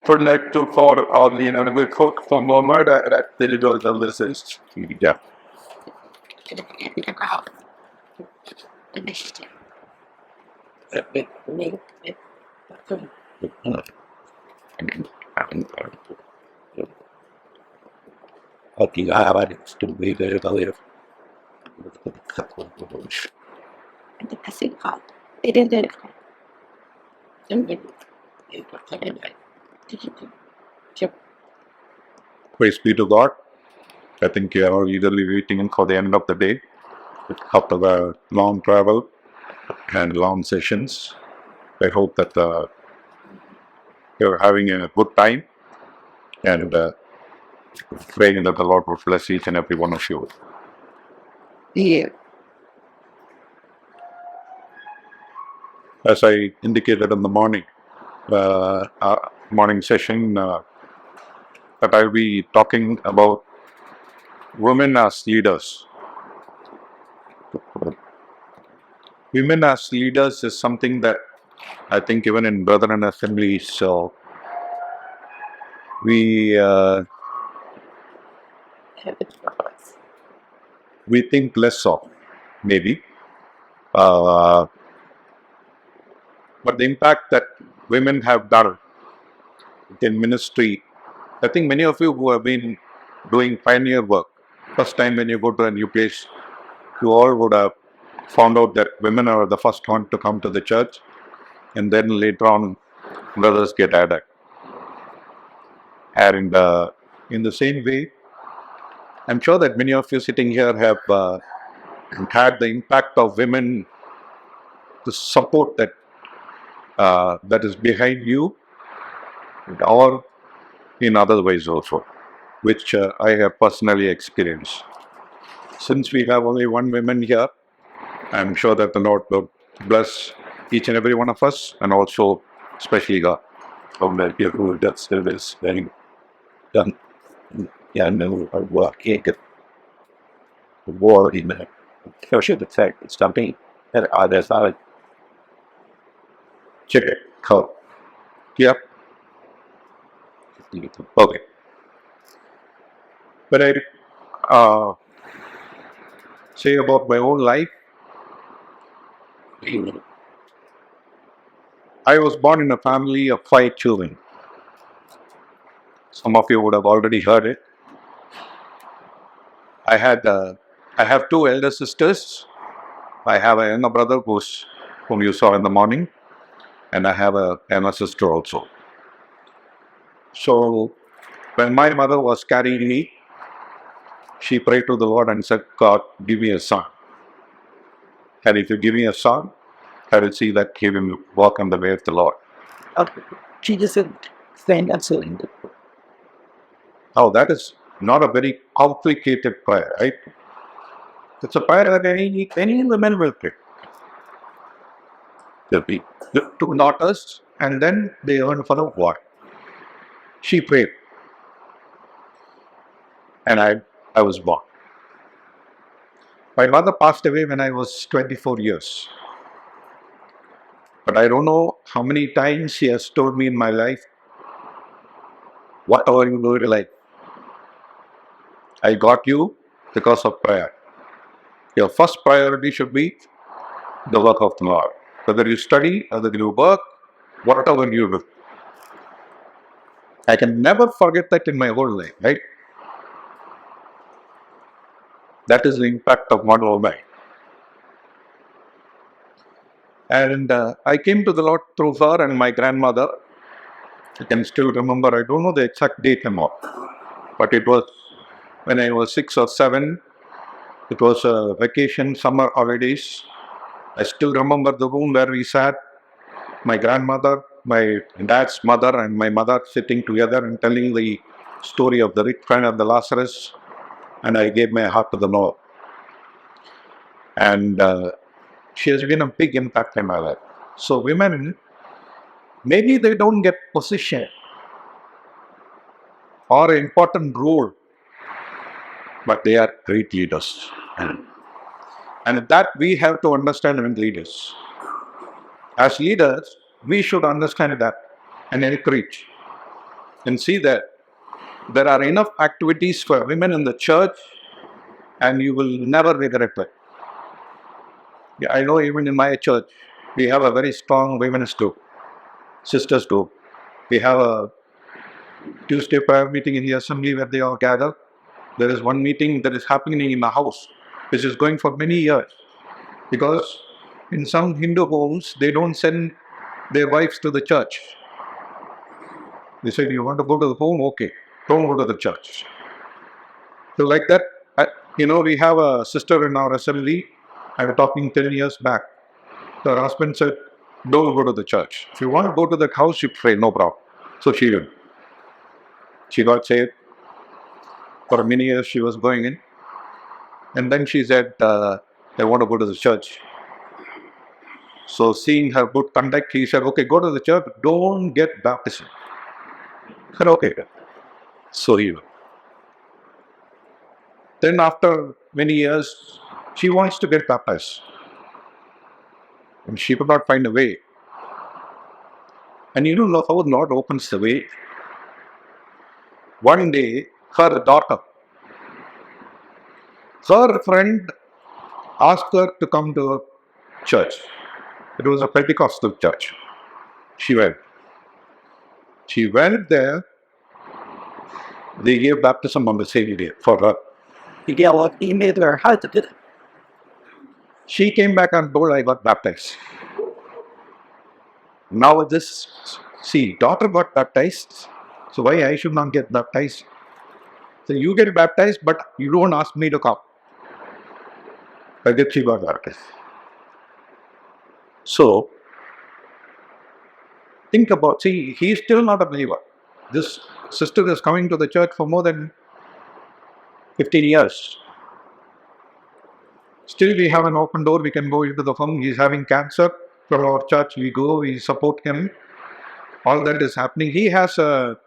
for like to for all we cook for more that they do the list. Yeah. Okay, I have it to be there to live. And the passing part, they didn't. Praise be to God. I think you are eagerly waiting for the end of the day after the long travel and long sessions. I hope that you're having a good time and praying that the Lord will bless each and every one of you. Yeah. As I indicated in the morning session, that I'll be talking about women as leaders. Women as leaders is something that I think even in Brethren assemblies, so we think less of, maybe. But the impact that women have done in ministry, I think many of you who have been doing pioneer work, first time when you go to a new place, you all would have found out that women are the first one to come to the church, and then later on, brothers get added. And in the same way, I'm sure that many of you sitting here have had the impact of women, the support that that is behind you, or in other ways also, which I have personally experienced. Since we have only one woman here, I'm sure that the Lord will bless each and every one of us, and also especially God. From the people who does service very done. Yeah, no, I can't get the war in there. So should the fact that something that others are check it. Cool. Yep. Okay. But I say about my own life, I was born in a family of 5 children. Some of you would have already heard it. I have 2 elder sisters. I have a younger brother whom you saw in the morning, and I have a younger sister also. So when my mother was carrying me, she prayed to the Lord and said, God, give me a son. And if you give me a son, I will see that he will walk on the way of the Lord. She just said, stand up so. Now that is not a very complicated prayer, right? It's a prayer that any woman will pray. There'll be 2 daughters, and then they earn for a boy. She prayed, and I was born. My mother passed away when I was 24 years. But I don't know how many times she has told me in my life, whatever you do in life, I got you because of prayer. Your first priority should be the work of the Lord. Whether you study, whether you work, whatever you do. I can never forget that in my whole life, right? That is the impact of one woman. And I came to the Lord through her and my grandmother. I can still remember, I don't know the exact date anymore, but it was when I was 6 or 7. It was a vacation, summer holidays. I still remember the room where we sat, my grandmother, my dad's mother, and my mother sitting together and telling the story of the rich friend of the Lazarus. And I gave my heart to the Lord. And she has been a big impact in my life. So women, maybe they don't get position or an important role, but they are great leaders. And that we have to understand when leaders. As leaders, we should understand that and encourage. and see that there are enough activities for women in the church and you will never regret it. Yeah, I know even in my church, we have a very strong women's group, sisters group. We have a Tuesday prayer meeting in the assembly where they all gather. There is one meeting that is happening in the house, which is going for many years. Because in some Hindu homes, they don't send their wives to the church. They say, you want to go to the home? Okay, don't go to the church. So like that, we have a sister in our assembly. I was talking 10 years back. Her husband said, don't go to the church. If you want to go to the house, you pray, no problem. So she did. She got saved. For many years she was going in. And then she said, I want to go to the church. So seeing her good conduct, he said, okay, go to the church, don't get baptism. I said, okay. So he went. Then after many years, she wants to get baptized. And she could not find a way. And you know how the Lord opens the way? One day, her daughter, her friend asked her to come to a church. It was a Pentecostal church. She went. She went there. They gave baptism on the same day for her. He made her how to do it. She came back and told, I got baptized. Now daughter got baptized. So why I should not get baptized? So you get baptized, but you don't ask me to come. I get she got baptized. So think about, he's still not a believer. This sister is coming to the church for more than 15 years. Still we have an open door, we can go into the home. He's having cancer. From our church we go, we support him. All that is happening. He has a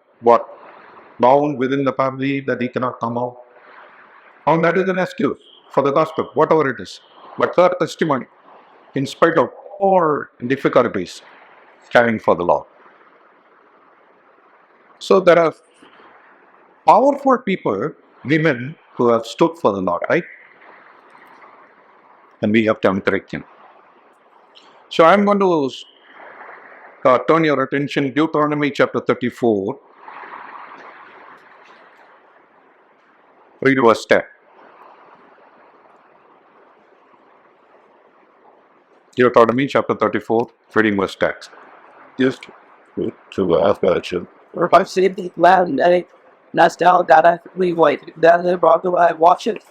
bound within the family that he cannot come out. And that is an excuse for the gospel, whatever it is. But her testimony, in spite of all difficulties, standing for the Lord. So there are powerful people, women, who have stood for the Lord, right? And we have to encourage them. So I'm going to turn your attention to Deuteronomy chapter 34. Read verse 10. Deuteronomy chapter 34, reading verse 10. Just to ask question. Or I've seen the land, and that's down that I we wait. Down there, bro, I watch it.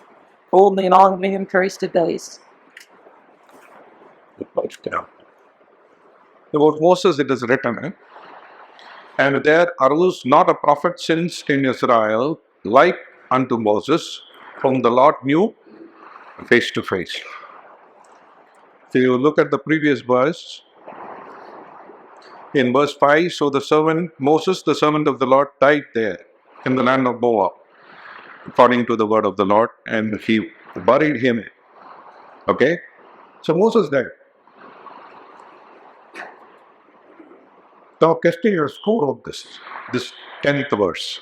Only and on me in Christ days. Down. About Moses it is written, and there arose not a prophet since in Israel like unto Moses, whom the Lord knew face to face. So you look at the previous verse. In verse 5, so the servant, Moses, the servant of the Lord, died there in the land of Moab, according to the word of the Lord, and he buried him. Okay? So Moses died. Now, question is, who wrote this? This 10th verse.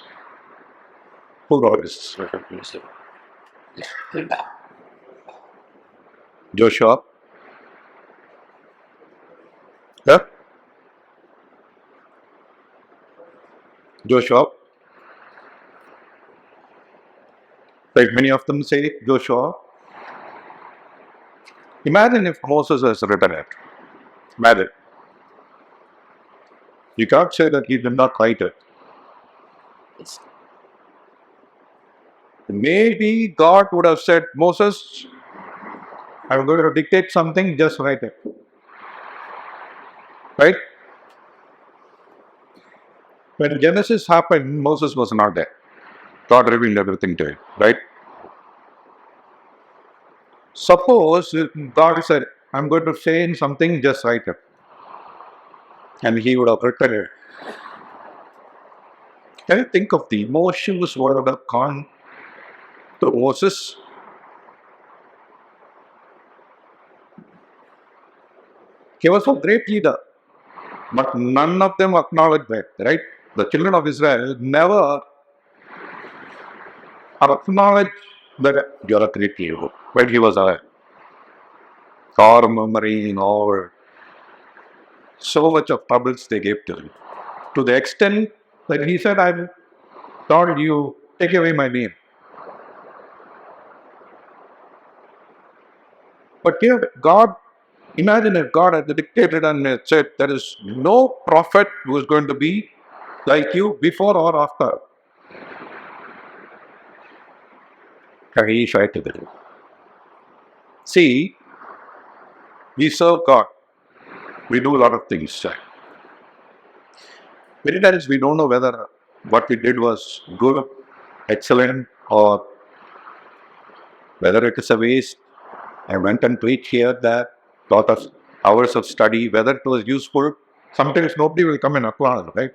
Who wrote this? Joshua? Yeah? Joshua? Like many of them say, Joshua. Imagine if Moses has written it. Imagine. You can't say that he did not write it. Maybe God would have said, Moses, I'm going to dictate something, just write it. Right? When Genesis happened, Moses was not there. God revealed everything to him. Right? Suppose God said, I'm going to say something, just write it. And he would have written it. Can you think of the emotions what would have gone to Moses? He was a great leader, but none of them acknowledged that, right? the children of Israel never acknowledged that you're a great hero when he was alive. Or murmuring or so much of troubles they gave to him. To the extent that he said, I thought you take away my name. But here, God, imagine if God had dictated and had said, there is no prophet who is going to be like you before or after. And he tried to do it. See, we serve God. We do a lot of things. Many times we don't know whether what we did was good, excellent, or whether it is a waste. I went and preached here, there, taught us hours of study, whether it was useful. Sometimes nobody will come and acknowledge, right?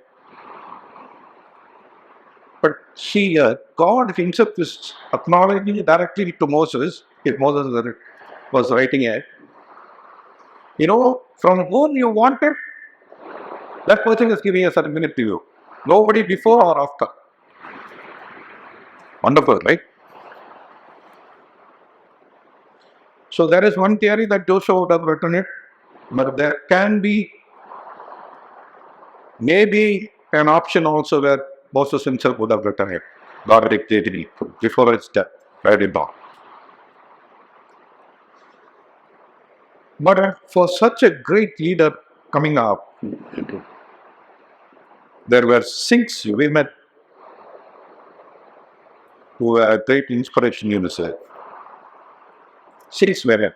But see, God himself is acknowledging directly to Moses, if Moses was writing it. You know, from whom you wanted, that person is giving a certificate to you. Nobody before or after. Wonderful, right? So there is one theory that Joshua would have written it, but there can be maybe an option also where Moses himself would have written it. God dictated it before his death, write it down. But for such a great leader coming up, there were 6 women who were a great inspiration in his life. 6 women.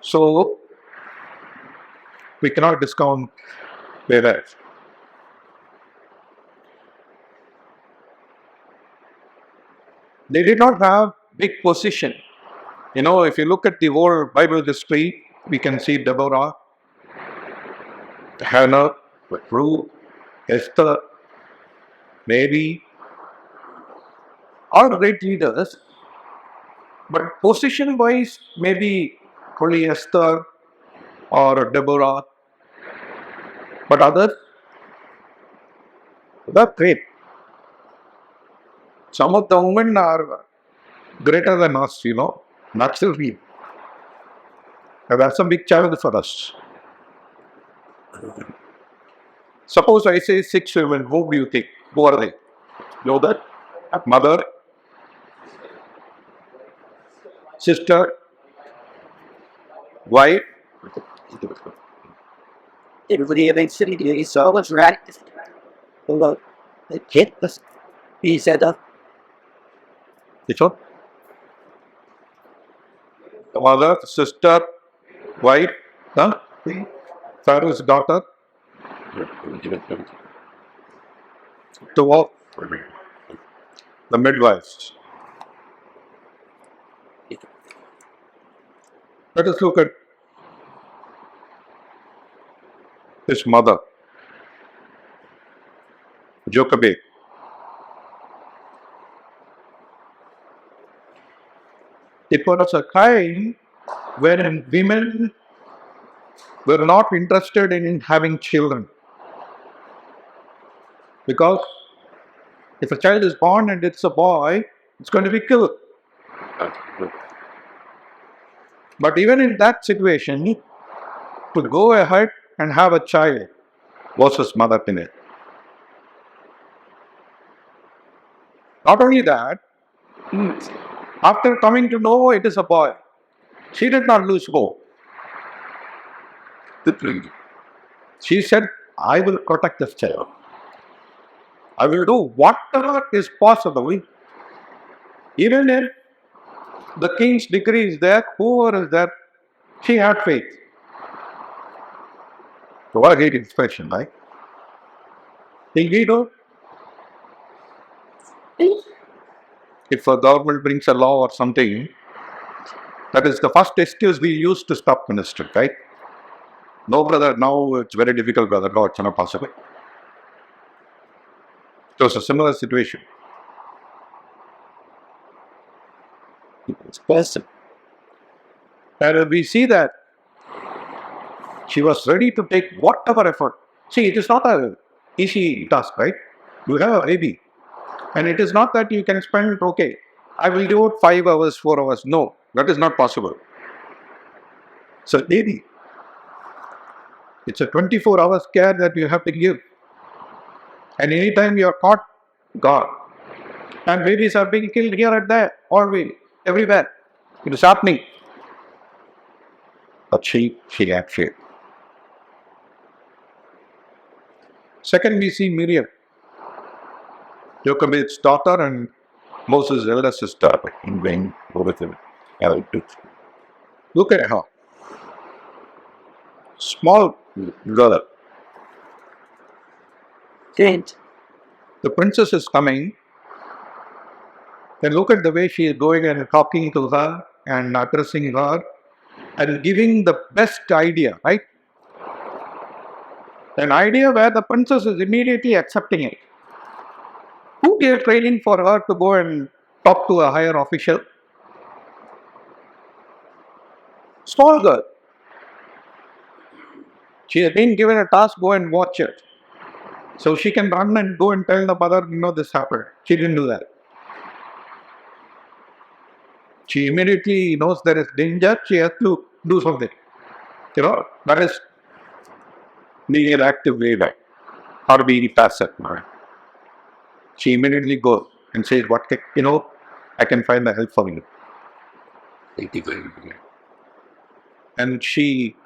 So we cannot discount their life. They did not have big position. You know, if you look at the whole Bible history, we can see Deborah, Hannah, Ruth, Esther, Mary, all great leaders. But position-wise, maybe only Esther or Deborah. But others, they're great. Some of the women are greater than us, you know, naturally. And that's a big challenge for us. Suppose I say 6 women, who do you think? Who are they? You know that? Mother, sister, wife. Everybody in the city saw was right. Although the kid was, he said, Which one? The mother, sister, wife, huh? Pharaoh's daughter, to all the midwives. Let us look at his mother, Jochebed. It was a time wherein women were not interested in having children. Because if a child is born and it's a boy, it's going to be killed. But even in that situation, to go ahead and have a child was his mother in it. Not only that, after coming to know it is a boy, she did not lose hope. She said, I will protect this child. I will do whatever is possible. Even if the king's decree is there, whoever is there, she had faith. So what a great inspiration, right? Think we do? If a government brings a law or something, that is the first excuse we use to stop ministry, right? No, brother, now it's very difficult, brother. No, it's not possible. It was a similar situation. It's person. And we see that she was ready to take whatever effort. See, it is not a easy task, right? You have a baby. And it is not that you can spend, okay, I will do it 5 hours, 4 hours. No, that is not possible. So, baby, it's a 24 hours care that you have to give. And anytime you are caught, gone. And babies are being killed here and there, always, everywhere. It is happening. But she actually. Second, we see Miriam, Jochebed's daughter and Moses' elder sister, in vain, over them. Look at her. Small girl. Didn't. The princess is coming. Then look at the way she is going and talking to her and addressing her and giving the best idea, right? An idea where the princess is immediately accepting it. Who gave training for her to go and talk to a higher official? Small girl. She has been given a task, go and watch it. So she can run and go and tell the mother, this happened. She didn't do that. She immediately knows there is danger, she has to do something. That is being an active way, right? Or being passive. Right? She immediately goes and says, I can find the help for you. And she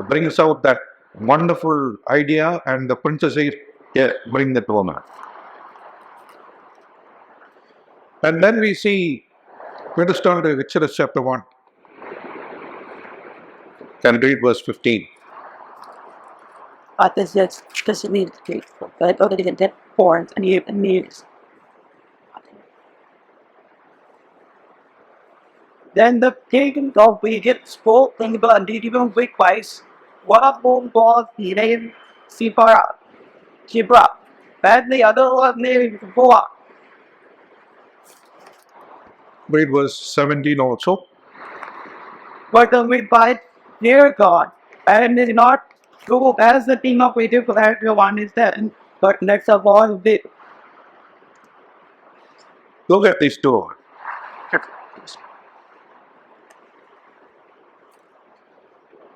brings out that wonderful idea, and the princess says, yeah, bring that woman. And then we see, let us turn to Exodus chapter 1. Can read verse 15. But this needs to be. But I thought it didn't get horns and needs. Then the king of Egypt spoke in the undivided request. One of whom was named C4BE, and the other was named Boa. Read verse 17 also. But the midwife feared God, and did not do as the king of Egypt had commanded them, but next of all did. Look at these two.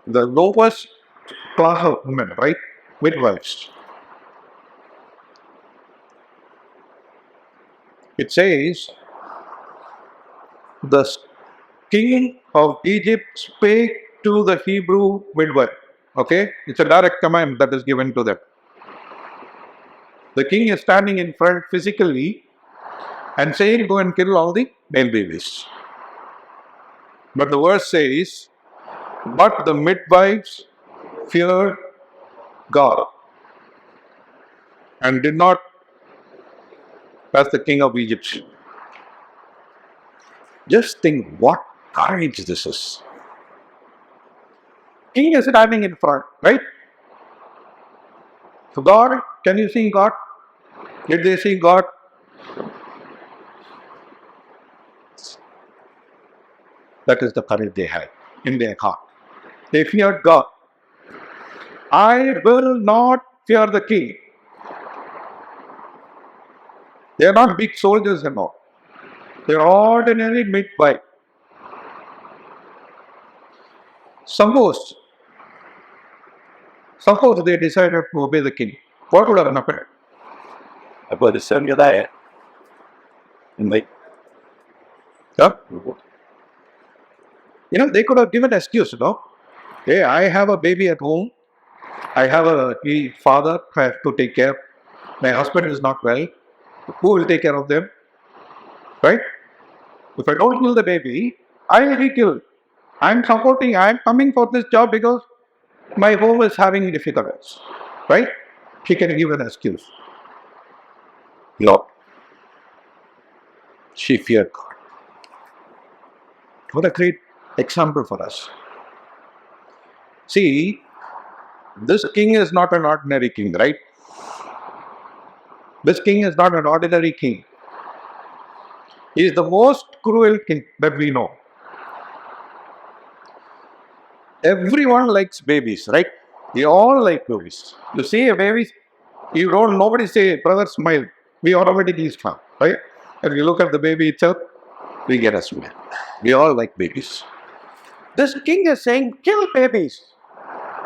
The lowest class of women, right? Midwives. It says, the king of Egypt spake to the Hebrew midwife. Okay? It's a direct command that is given to them. The king is standing in front physically and saying, go and kill all the male babies. But the verse says, but the midwives feared God and did not as the king of Egypt. Just think what courage this is. King is standing in front, right? So God, can you see God? Did they see God? That is the courage they had in their heart. They feared God. I will not fear the king. They are not big soldiers anymore. They are ordinary midwife. Suppose they decided to obey the king. What would have happened? I put the send you there. And they, Yeah? They could have given excuse, Hey, I have a baby at home. I have a father I have to take care. My husband is not well. Who will take care of them? Right? If I don't kill the baby, I will be killed. I'm coming for this job because my home is having difficulties. Right? She can give an excuse. No. She feared God. What a great example for us. See, this king is not an ordinary king, right? This king is not an ordinary king. He is the most cruel king that we know. Everyone likes babies, right? We all like babies. You see a baby, nobody say, brother, smile. We automatically smile, right? If you look at the baby itself, we get a smile. We all like babies. This king is saying, kill babies.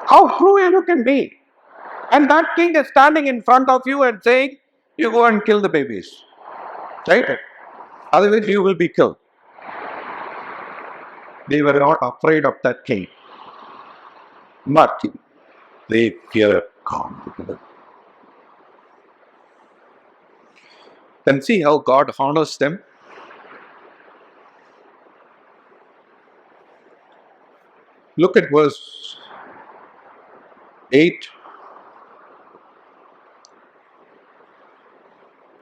How cruel you can be. And that king is standing in front of you and saying, you go and kill the babies. Right? Otherwise, you will be killed. They were not afraid of that king. But they feared God. Then see how God honors them. Look at verse 8.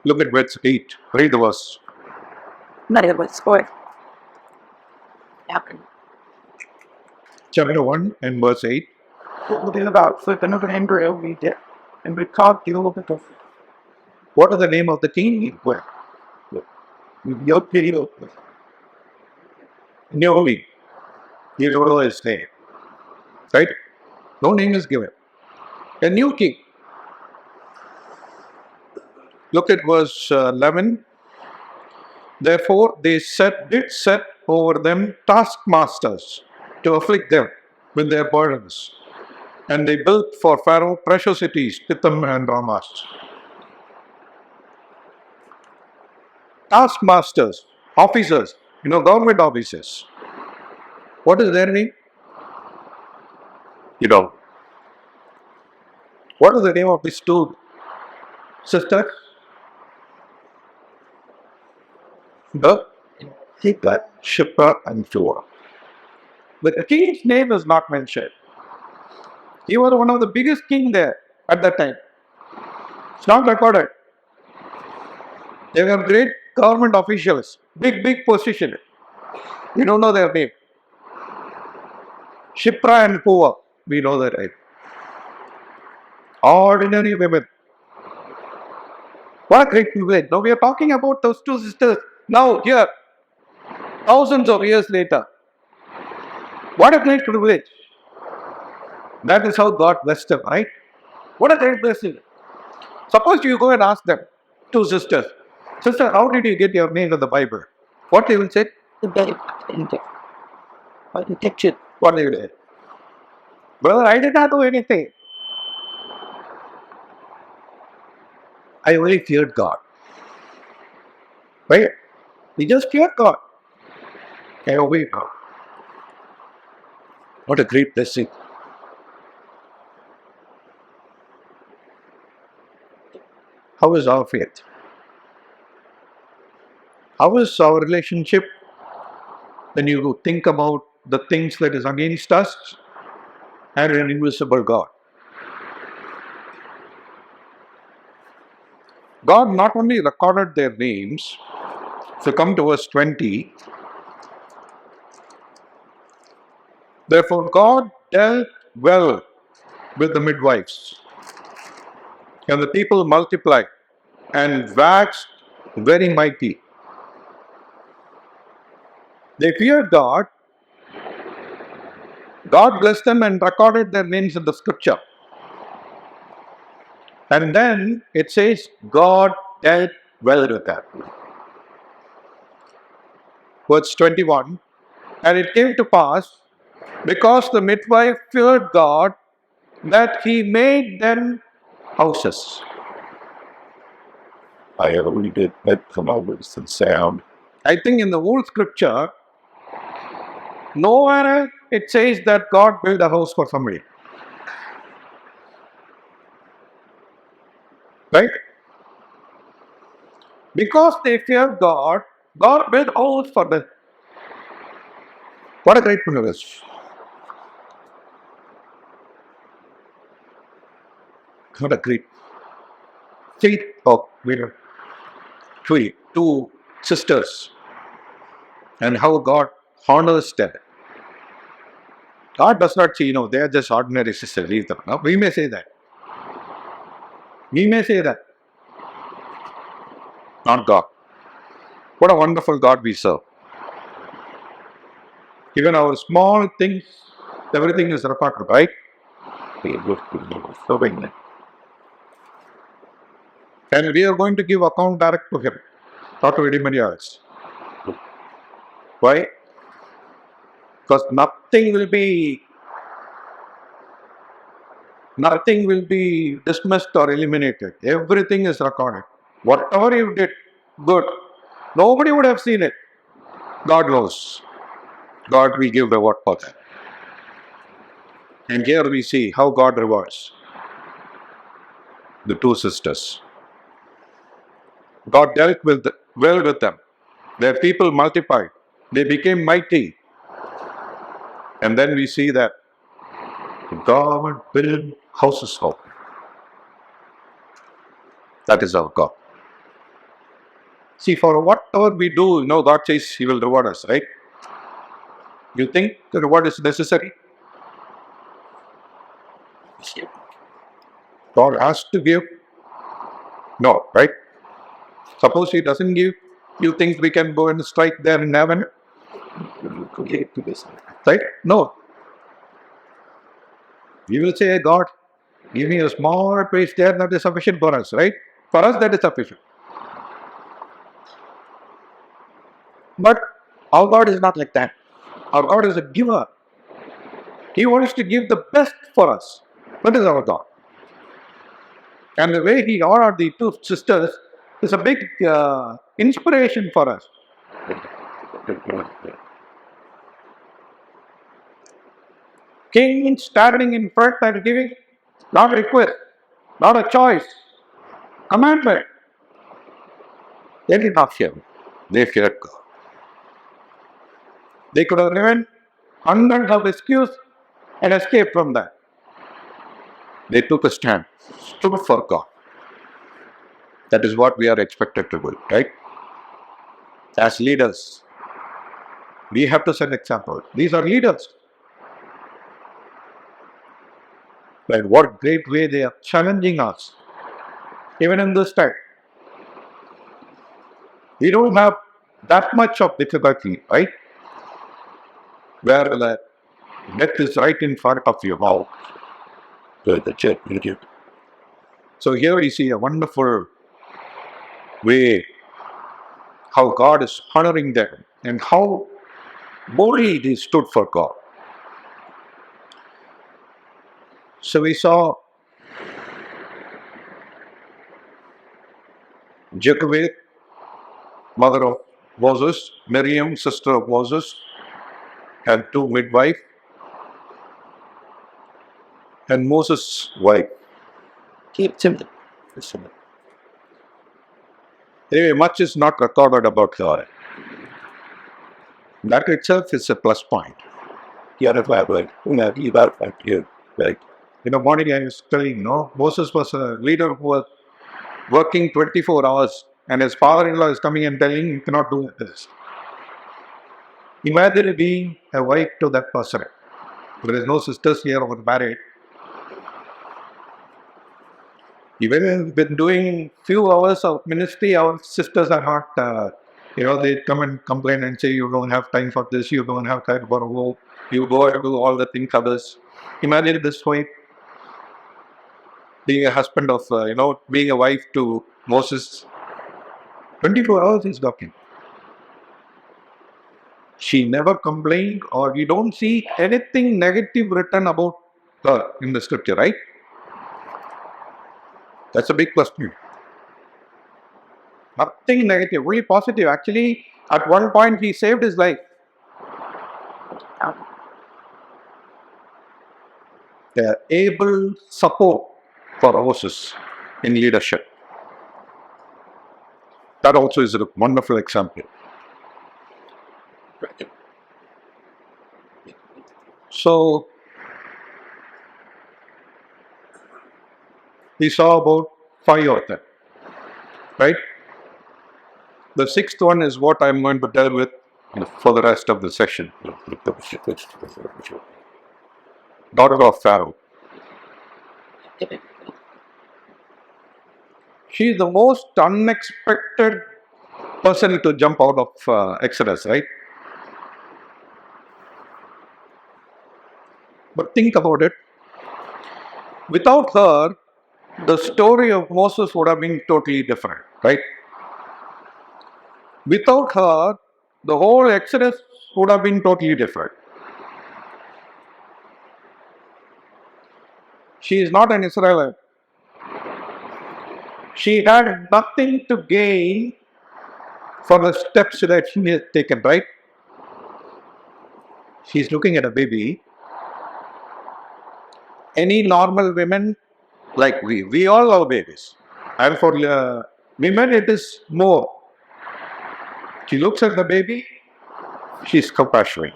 Look at verse 8. Read the verse. Not it was for happened. Chapter 1 and verse 8. What is about flipping over embryo we did. And we talked a little bit of What is the name of the king? Well, Naomi. You don't know his name. Right? No name is given. A new king. Look at verse 11. Therefore they did set over them taskmasters to afflict them with their burdens. And they built for Pharaoh precious cities, Pithom and Ramas. Taskmasters, officers, government officers. What is their name? You know. What is the name of these two sisters? The Shipra and Flora. But the king's name is not mentioned. He was one of the biggest king there at that time. It's not recorded. They were great government officials, big position. We don't know their name. Shipra and Pua, we know their name. Ordinary women. What a great privilege. Now we are talking about those two sisters. Now here, thousands of years later. What a great privilege. That is how God blessed them, right? What a great blessing. Suppose you go and ask them, two sisters, sister, how did you get your name in the Bible? What they will say? the bed and the kitchen. What they will say? Brother, I did not do anything. I only feared God. Right? We just feared God. I obeyed God. What a great blessing. How is our faith? How is our relationship when you think about the things that is against us and an invisible God? God not only recorded their names, so come to verse 20. Therefore God dealt well with the midwives, and the people multiplied and waxed very mighty. They feared God. God blessed them and recorded their names in the scripture. And then it says, God dealt well with them. Verse 21. And it came to pass, because the midwife feared God, that he made them houses. I only did that come out with some sound. I think in the whole scripture, nowhere it says that God built a house for somebody. Right? Because they feared God, God built a house for them. What a great privilege. What a great faith of two sisters, and how God honors them. God does not say, they are just ordinary sisters, leave them. No, we may say that. We may say that. Not God. What a wonderful God we serve. Even our small things, everything is recorded, right? And we are going to give account direct to him, not to anybody else. Why? Because nothing will be dismissed or eliminated. Everything is recorded. Whatever you did, good. Nobody would have seen it. God knows. God will give reward for that. And here we see how God rewards the two sisters. God dealt well with them. Their people multiplied. They became mighty. And then we see that God built houses for them. That is our God. See, for whatever we do, God says He will reward us, right? You think the reward is necessary? God has to give? No, right? Suppose He doesn't give, you think we can go and strike there in heaven? Right? No. We will say, God, give me a small place there, that is sufficient for us, right? For us, that is sufficient. But our God is not like that. Our God is a giver. He wants to give the best for us. That is our God. And the way He honored the two sisters is a big inspiration for us. King standing in front and giving, not a request, not a choice, commandment. They did not fear. They feared God. They could have given hundreds of excuses and escaped from that. They took a stand, stood for God. That is what we are expected to do, right? As leaders, we have to set example. These are leaders. But what great way they are challenging us, even in this time. We don't have that much of difficulty, right? Where the death is right in front of you. Wow. So here we see a wonderful way how God is honoring them and how boldly they stood for God. So we saw Jochebed, mother of Moses, Miriam, sister of Moses, had two midwives, and Moses' wife. Anyway, much is not recorded about her. That itself is a plus point. In the morning I was telling, Moses was a leader who was working 24 hours and his father-in-law is coming and telling him, you cannot do this. Imagine being a wife to that person. There is no sisters here who are married. Even if we've been doing few hours of ministry, our sisters are not, they come and complain and say, you don't have time for this, you don't have time for a work, you go and do all the things others. Imagine this wife being a husband of, being a wife to Moses. 24 hours he's talking. She never complained, or we don't see anything negative written about her in the scripture, right? That's a big question. Nothing negative, really positive. Actually, at one point he saved his life. The able support for Moses in leadership. That also is a wonderful example. So, we saw about 5 of them, right? The 6th one is what I'm going to deal with for the rest of the session. Daughter of Pharaoh. She is the most unexpected person to jump out of Exodus, right? But think about it. Without her, the story of Moses would have been totally different, right? Without her, the whole Exodus would have been totally different. She is not an Israelite. She had nothing to gain for the steps that she has taken, right? She's looking at a baby. Any normal women, like we all love babies. And for women, it is more. She looks at the baby, she's compassionate.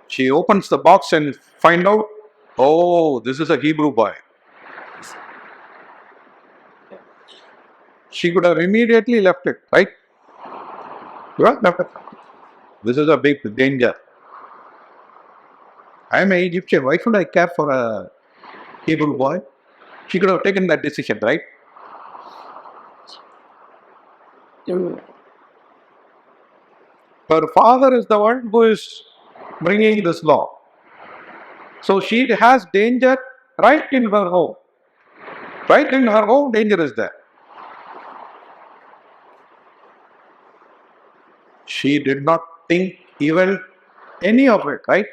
She opens the box and find out, oh, this is a Hebrew boy. She could have immediately left it, right? Well, this is a big danger. I am an Egyptian. Why should I care for a Hebrew boy? She could have taken that decision, right? Her father is the one who is bringing this law. So she has danger right in her home. Right in her home, danger is there. She did not think even any of it, right?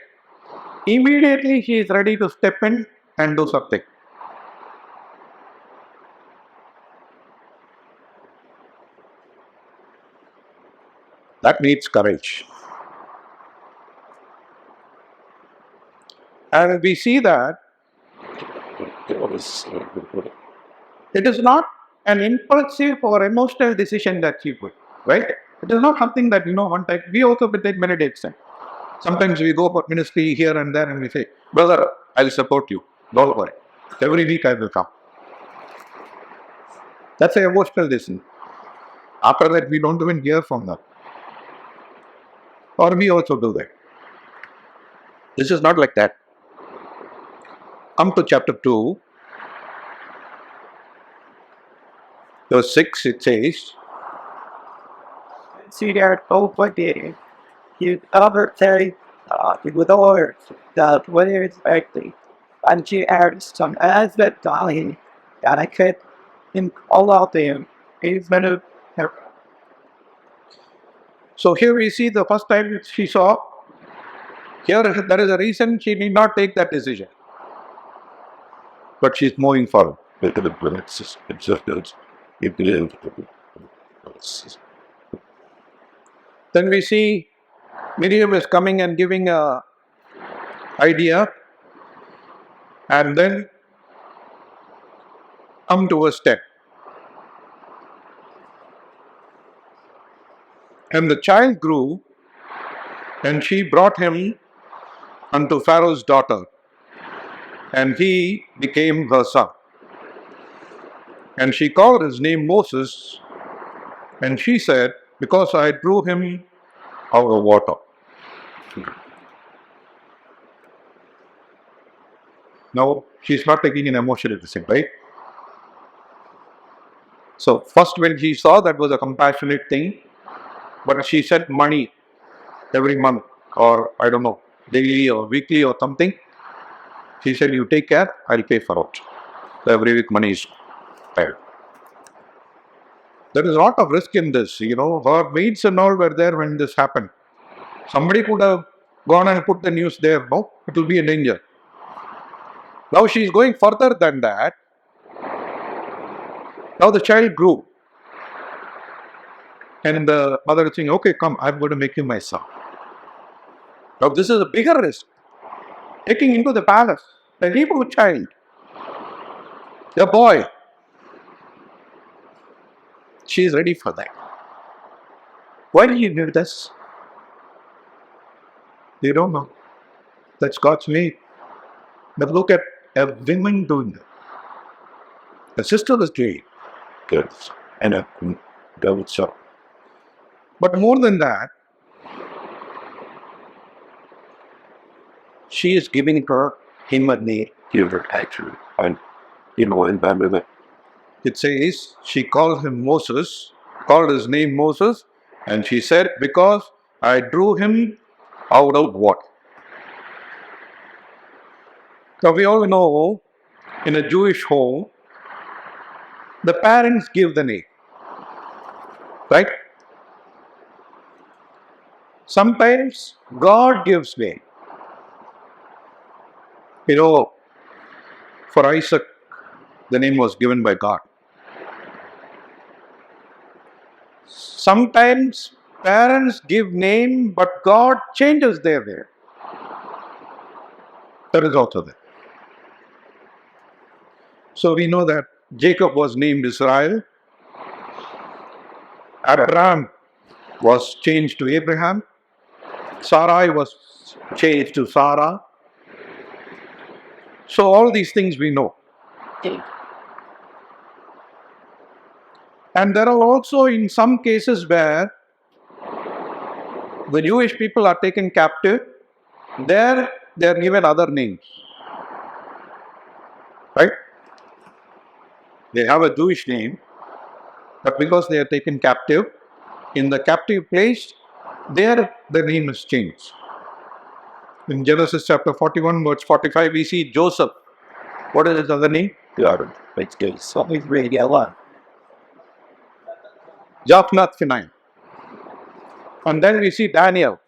Immediately she is ready to step in and do something. That needs courage. And we see that it is not an impulsive or emotional decision that she put, right? It is not something that, one time, we also take many days. Sometimes we go for ministry here and there and we say, brother, I'll support you. Don't worry. Every week I will come. That's an emotional decision. After that, we don't even hear from them. Or we also do that. This is not like that. Come to chapter 2, verse 6, it says, See there, nobody. You ever say with others that whether it's likely, and she adds some aspect dying that I could in all of them is going to so here we see the first time she saw, here there is a reason she did not take that decision. But she's moving forward. Then we see Miriam is coming and giving a idea, and then come to verse 10. And the child grew, and she brought him unto Pharaoh's daughter, and he became her son. And she called his name Moses, and she said, because I drew him out of water. Now, she's not taking an emotional decision, right? So, first when she saw, that was a compassionate thing, but she said money every month, or I don't know, daily or weekly or something. She said, you take care, I'll pay for it. So every week money is paid. There is a lot of risk in this, Her maids and all were there when this happened. Somebody could have gone and put the news there, no? It will be a danger. Now she is going further than that. Now the child grew. And the mother is saying, okay, come, I'm going to make you my son. Now this is a bigger risk. Taking into the palace, a Hebrew child, a boy. She is ready for that. Why do you do this? They don't know. That's God's way. But look at a woman doing it. A sister was doing it. Good. And a double shot. But more than that, she is giving him a name. Actually, and in Bambi. It says she called him Moses, called his name Moses, and she said, because I drew him out of what? Now we all know in a Jewish home, the parents give the name, right? Sometimes God gives name. You know, for Isaac, the name was given by God. Sometimes parents give name, but God changes their name. That is also there. So we know that Jacob was named Israel. Abraham was changed to Abraham. Sarai was changed to Sarah. So all these things we know. And there are also in some cases where the Jewish people are taken captive, there they are given other names. Right? They have a Jewish name, but because they are taken captive, in the captive place, there the name is changed. In Genesis chapter 41, verse 45, we see Joseph. What is his other name? God, it's good. So we really get a lot. Japhnath Phinehas. And then we see Daniel.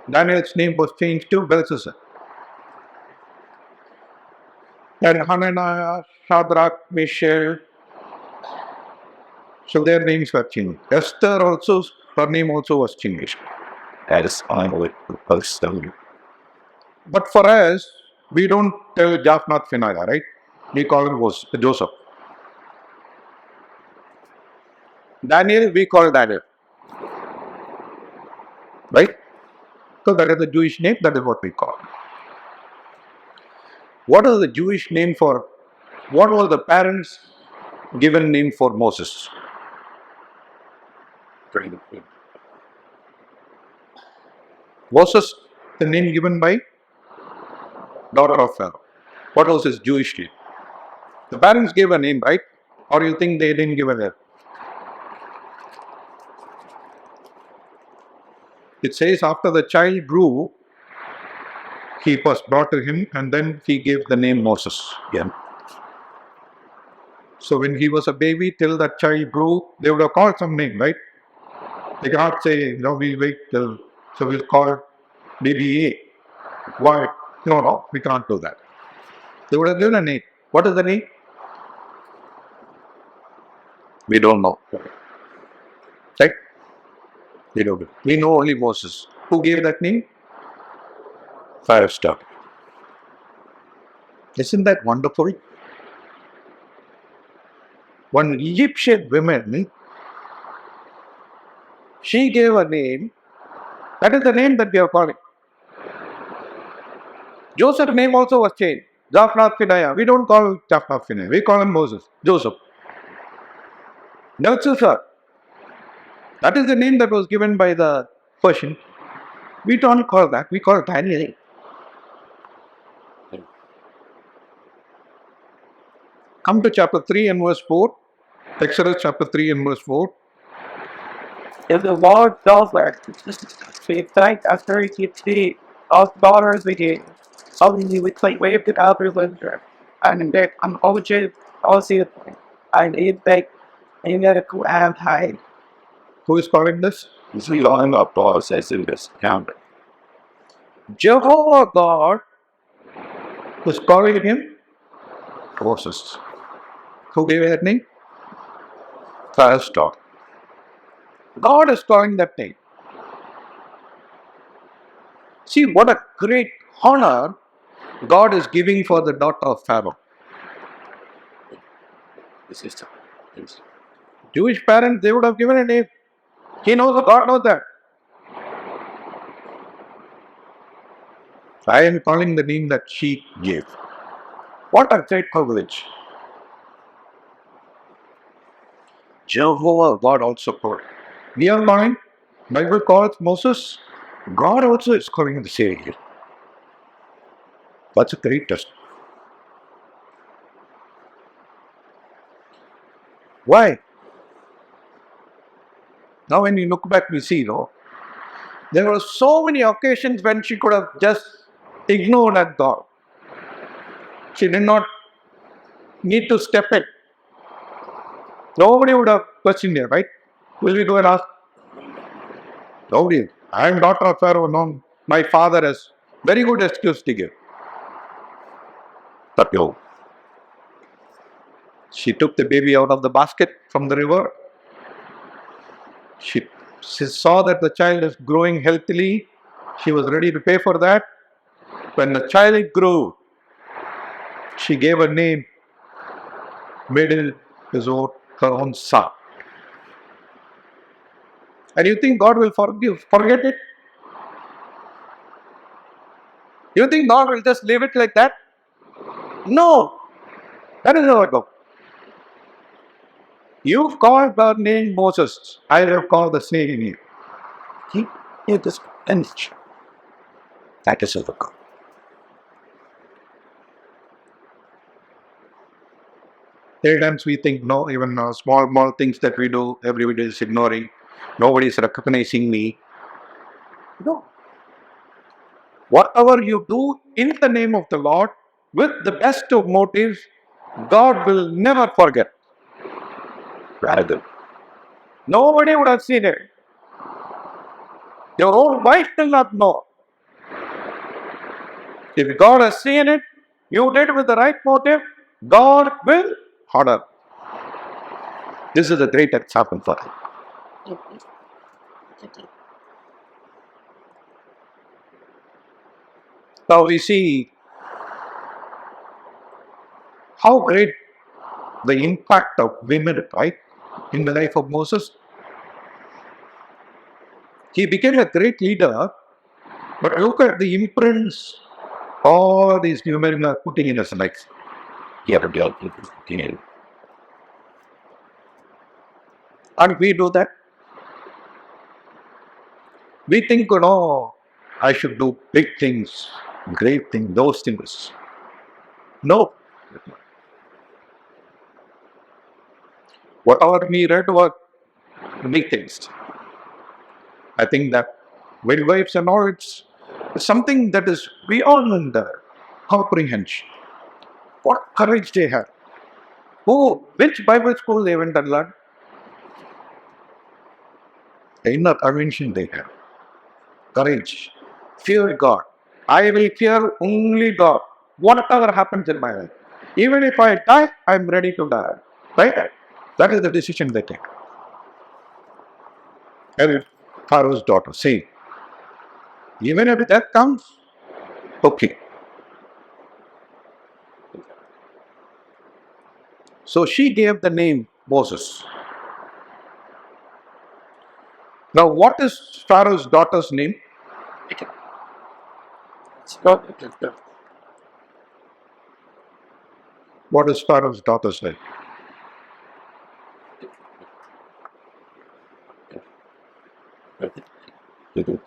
Daniel's name was changed to Belshazzar. And Hananiah, Shadrach, Meshach, so their names were changed. Esther also, her name also was changed. That is finally post them. But for us, we don't tell Japhnath Phinehas, right? We call him Joseph. Daniel, we call Daniel. Right? So that is the Jewish name, that is what we call. What is the Jewish name for, what was the parents' given name for Moses? Moses, the name given by daughter of Pharaoh. What was his Jewish name? The parents gave a name, right? Or you think they didn't give a name? It says after the child grew, he was brought to him and then he gave the name Moses. Yeah. So when he was a baby, till that child grew, they would have called some name, right? They cannot say, no, we wait till, so we'll call baby A. Why? No, we can't do that. They would have given a name. What is the name? We don't know. Right? We don't know. We know only Moses. Who gave that name? Firestar. Isn't that wonderful? One Egyptian woman, she gave a name. That is the name that we are calling. Joseph's name also was changed. Japhnath Phinehas. We don't call Japhnath Phinehas. We call him Moses. Joseph. Belshazzar. That is the name that was given by the Persian. We don't call that. We call it Daniel. Come to chapter 3 and verse 4. Exodus chapter 3 and verse 4. If the Lord does that, we thank us very deeply of daughters we did. Suddenly we take wave the outer winter, and that I'm overjoyed also, and it back in the ground high. Who is calling this? Is we line up process in this counter. Jehovah God was calling him Moses. Who gave that name? Firestar. God is calling that name. See what a great honor God is giving for the daughter of Pharaoh. This is this. Jewish parents, they would have given a name. He knows, God knows that. I am calling the name that she gave. What a great privilege. Jehovah God also called. We are calling, Bible calls Moses. God also is calling the Savior. That's a great test. Why? Now when you look back, we see, there were so many occasions when she could have just ignored at God. She did not need to step in. Nobody would have questioned her, right? Will we go and ask? Nobody. I am daughter of Pharaoh. No, my father has very good excuse to give. But no. She took the baby out of the basket from the river. She saw that the child is growing healthily. She was ready to pay for that. When the child grew, she gave a name, made it her own son. And you think God will forget it? You think God will just leave it like that? No. That is how it goes. You've called the name Moses. I have called the same name. You just finish. That is how it goes. Many times we think, no, even small things that we do, everybody is ignoring. Nobody is recognizing me. No. Whatever you do in the name of the Lord, with the best of motives, God will never forget. Rather, nobody would have seen it. Your own wife will not know. If God has seen it, you did with the right motive, God will honor. This is a great example for it. Now we see how great the impact of women, right, in the life of Moses. He became a great leader, but look at the imprints all these women are putting in his life. He had to deal with it. And we do that. We think, I should do big things, great things, those things. No. Whatever we read were big things. I think that midwives and all, it's something that is beyond comprehension. What courage they had. Which Bible school they went and learned? The inner conviction they had. Courage. Fear God. I will fear only God. Whatever happens in my life. Even if I die, I'm ready to die. Right? That is the decision they take. And Pharaoh's daughter, see, even if that comes, okay. So she gave the name Moses. Now, what is Pharaoh's daughter's name? What is Pharaoh's daughter's name?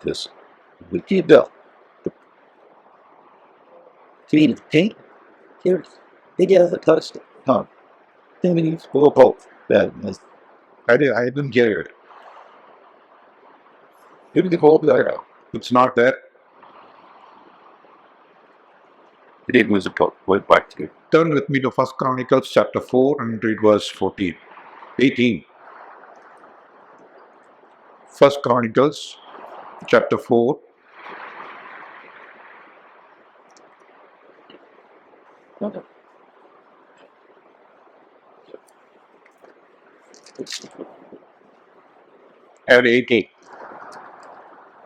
This. We keep the clean paint. Here's they get the toast. Huh. Feminist both. I didn't hear it. You didn't hold there. It's not there. It was a talk. Went back to it. Turn with me to 1 Chronicles chapter 4 and read verse 14. 18. 1 Chronicles chapter 4. And 18.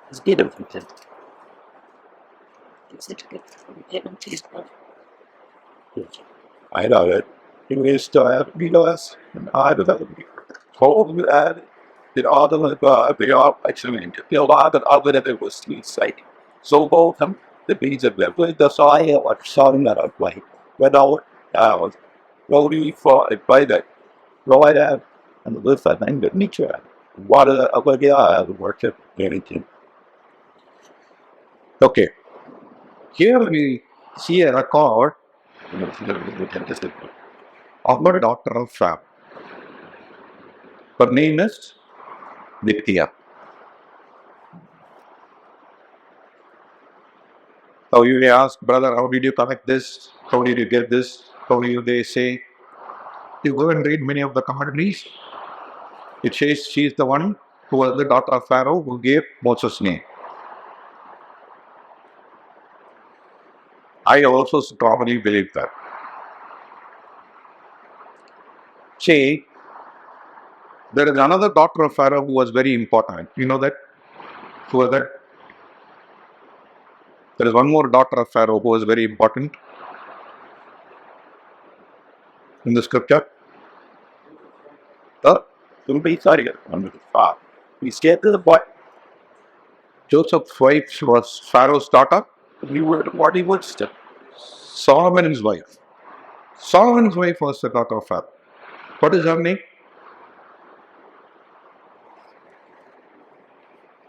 Let's get him. I know it. It is to have us. I don't know. Told you that it all the they are excellent. The lot of other it was sweet sight. So both them, the bees of them, the soil or song that I play. When all was rolling for a by that. Right out and the lift I think that nature. Water over the worship anything. Okay. Here we see a record of a daughter of Pharaoh. Her name is Nitya. So you may ask, brother, how did you connect this? How did you get this? How do they say? You go and read many of the commentaries. It says she is the one who was the daughter of Pharaoh who gave Moses' name. I also strongly believe that. See, there is another daughter of Pharaoh who was very important. You know that? Who was that? There is one more daughter of Pharaoh who was very important in the scripture. Don't be sorry. He's scared to the boy. Joseph's wife was Pharaoh's daughter. We were the party Woodstock. Solomon's wife. Solomon's wife was the daughter of Pharaoh. What is her name?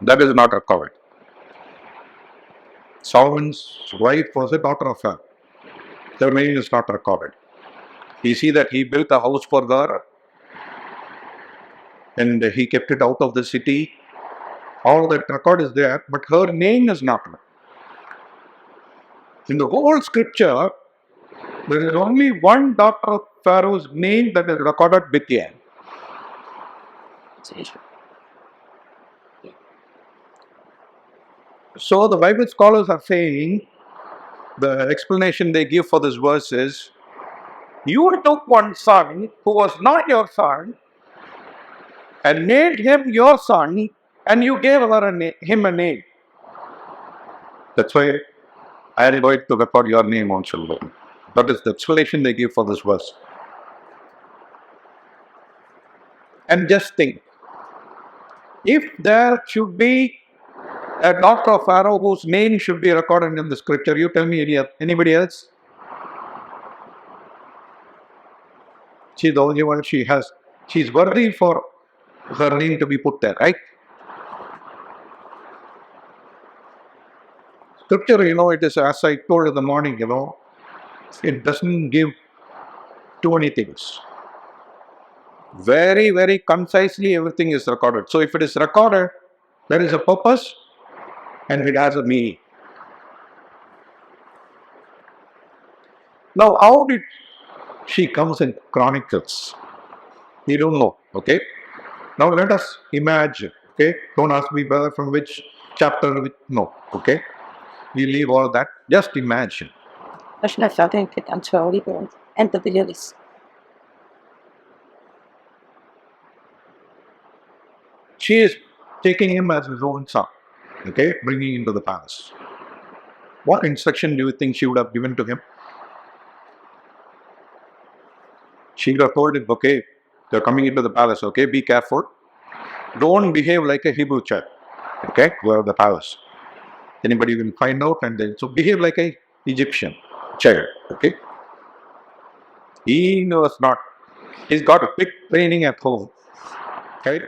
That is not recorded. Solomon's wife was a daughter of Pharaoh. Their name is not recorded. You see that he built a house for her and he kept it out of the city. All that record is there, but her name is not. In the whole scripture, there is only one daughter of Pharaoh's name that is recorded with her. So the Bible scholars are saying, the explanation they give for this verse is, you took one son who was not your son and made him your son, and you gave him a name. That's why I am going to record your name on children. That is the explanation they give for this verse. And just think, if there should be a daughter of Pharaoh whose name should be recorded in the scripture, you tell me anybody else? She's the only one she's worthy for her name to be put there, right? Scripture, it is as I told in the morning, it doesn't give too many things. Very, very concisely everything is recorded. So if it is recorded, there is a purpose and it has a meaning. Now, how did she comes in Chronicles? We don't know, okay? Now let us imagine, okay? Don't ask me brother from which chapter, no, okay? We leave all that, just imagine. Lascia lasciate che tanto libero. Enter the lilies. She is taking him as his own son, okay? Bringing him to the palace. What instruction do you think she would have given to him? She would have told him, okay, they're coming into the palace, okay? Be careful. Don't behave like a Hebrew child, okay? Go to the palace. Anybody will find out and then, so behave like a Egyptian child, okay? He knows not. He's got a big training at home, right?